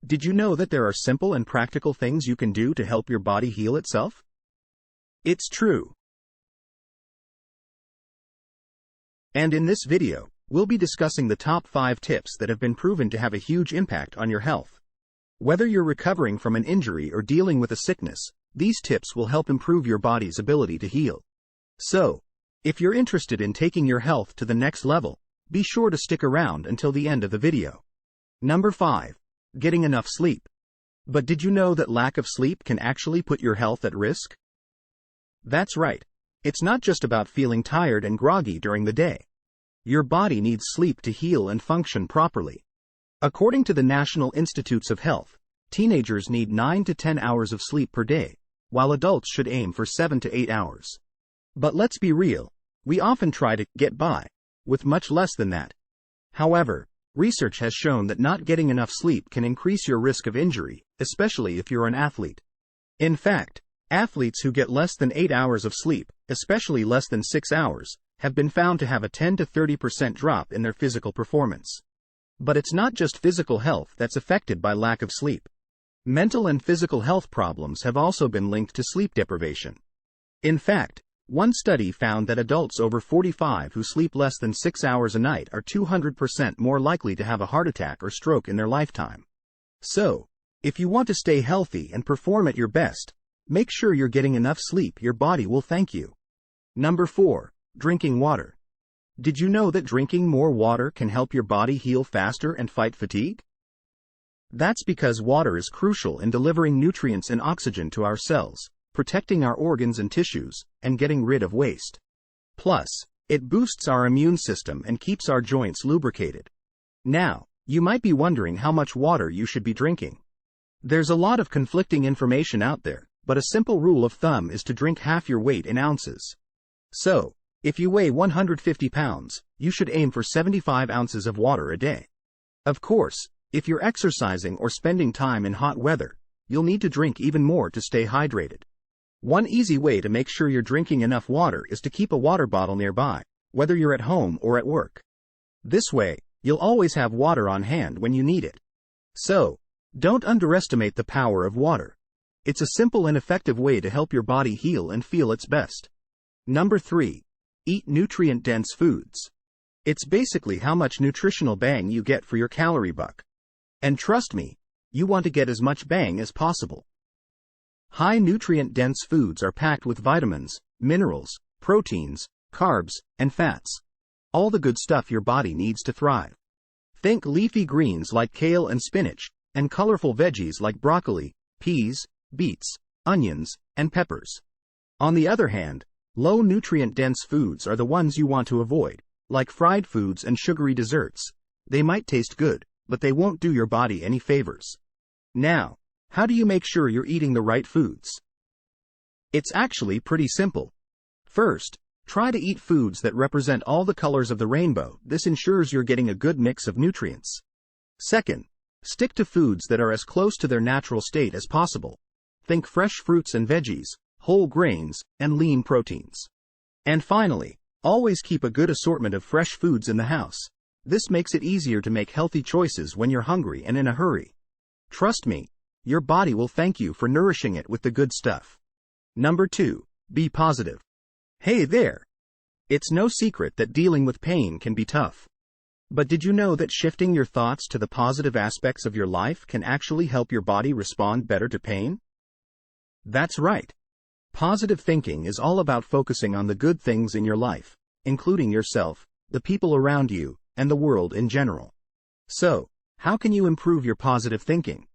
Did you know that there are simple and practical things you can do to help your body heal itself? It's true. And in this video, we'll be discussing the top 5 tips that have been proven to have a huge impact on your health. Whether you're recovering from an injury or dealing with a sickness, these tips will help improve your body's ability to heal. So, if you're interested in taking your health to the next level, be sure to stick around until the end of the video. Number 5. Getting enough sleep. But did you know that lack of sleep can actually put your health at risk? That's right. It's not just about feeling tired and groggy during the day. Your body needs sleep to heal and function properly. According to the National Institutes of Health, teenagers need 9 to 10 hours of sleep per day, while adults should aim for 7 to 8 hours. But let's be real, we often try to get by with much less than that. However, research has shown that not getting enough sleep can increase your risk of injury, especially if you're an athlete. In fact, athletes who get less than 8 hours of sleep, especially less than 6 hours, have been found to have a 10 to 30% drop in their physical performance. But it's not just physical health that's affected by lack of sleep. Mental and physical health problems have also been linked to sleep deprivation. In fact, one study found that adults over 45 who sleep less than 6 hours a night are 200% more likely to have a heart attack or stroke in their lifetime. So, if you want to stay healthy and perform at your best, make sure you're getting enough sleep. Your body will thank you. Number 4. Drinking water. Did you know that drinking more water can help your body heal faster and fight fatigue? That's because water is crucial in delivering nutrients and oxygen to our cells, protecting our organs and tissues, and getting rid of waste. Plus, it boosts our immune system and keeps our joints lubricated. Now, you might be wondering how much water you should be drinking. There's a lot of conflicting information out there, but a simple rule of thumb is to drink half your weight in ounces. So, if you weigh 150 pounds, you should aim for 75 ounces of water a day. Of course, if you're exercising or spending time in hot weather, you'll need to drink even more to stay hydrated. One easy way to make sure you're drinking enough water is to keep a water bottle nearby, whether you're at home or at work. This way, you'll always have water on hand when you need it. So, don't underestimate the power of water. It's a simple and effective way to help your body heal and feel its best. Number 3. Eat nutrient-dense foods. It's basically how much nutritional bang you get for your calorie buck. And trust me, you want to get as much bang as possible. High nutrient-dense foods are packed with vitamins, minerals, proteins, carbs, and fats. All the good stuff your body needs to thrive. Think leafy greens like kale and spinach, and colorful veggies like broccoli, peas, beets, onions, and peppers. On the other hand, low nutrient-dense foods are the ones you want to avoid, like fried foods and sugary desserts. They might taste good, but they won't do your body any favors. Now, how do you make sure you're eating the right foods? It's actually pretty simple. First, try to eat foods that represent all the colors of the rainbow. This ensures you're getting a good mix of nutrients. Second, stick to foods that are as close to their natural state as possible. Think fresh fruits and veggies, whole grains, and lean proteins. And finally, always keep a good assortment of fresh foods in the house. This makes it easier to make healthy choices when you're hungry and in a hurry. Trust me, your body will thank you for nourishing it with the good stuff. Number 2. Be positive. Hey there! It's no secret that dealing with pain can be tough. But did you know that shifting your thoughts to the positive aspects of your life can actually help your body respond better to pain? That's right. Positive thinking is all about focusing on the good things in your life, including yourself, the people around you, and the world in general. So, how can you improve your positive thinking?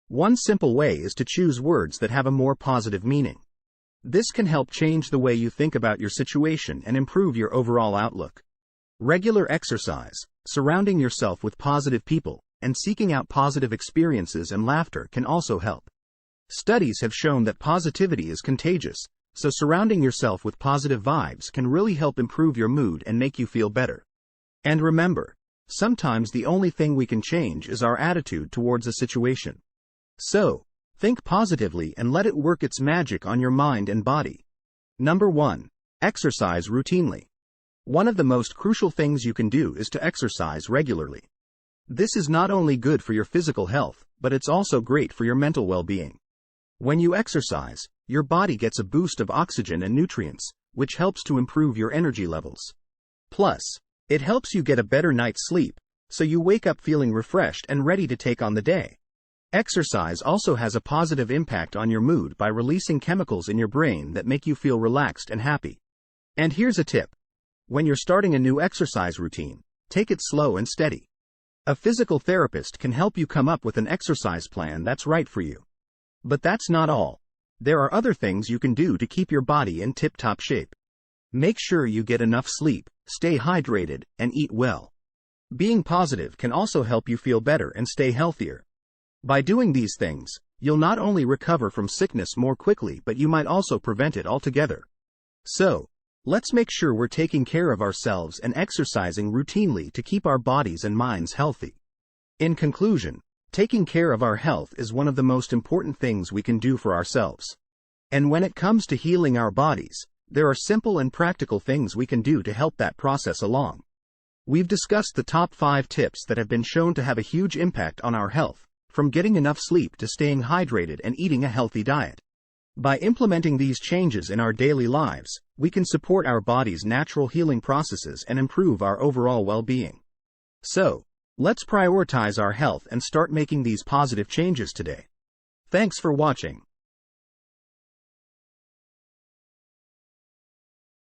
One simple way is to choose words that have a more positive meaning. This can help change the way you think about your situation and improve your overall outlook. Regular exercise, surrounding yourself with positive people, and seeking out positive experiences and laughter can also help. Studies have shown that positivity is contagious, so surrounding yourself with positive vibes can really help improve your mood and make you feel better. And remember, sometimes the only thing we can change is our attitude towards a situation. So, think positively and let it work its magic on your mind and body. Number 1. Exercise routinely. One of the most crucial things you can do is to exercise regularly. This is not only good for your physical health, but it's also great for your mental well-being. When you exercise, your body gets a boost of oxygen and nutrients, which helps to improve your energy levels. Plus, it helps you get a better night's sleep, so you wake up feeling refreshed and ready to take on the day. Exercise also has a positive impact on your mood by releasing chemicals in your brain that make you feel relaxed and happy. And here's a tip. When you're starting a new exercise routine, take it slow and steady. A physical therapist can help you come up with an exercise plan that's right for you. But that's not all. There are other things you can do to keep your body in tip-top shape. Make sure you get enough sleep, stay hydrated, and eat well. Being positive can also help you feel better and stay healthier. By doing these things, you'll not only recover from sickness more quickly, but you might also prevent it altogether. So, let's make sure we're taking care of ourselves and exercising routinely to keep our bodies and minds healthy. In conclusion, taking care of our health is one of the most important things we can do for ourselves. And when it comes to healing our bodies, there are simple and practical things we can do to help that process along. We've discussed the top 5 tips that have been shown to have a huge impact on our health, from getting enough sleep to staying hydrated and eating a healthy diet. By implementing these changes in our daily lives, we can support our body's natural healing processes and improve our overall well-being. So, let's prioritize our health and start making these positive changes today. Thanks for watching.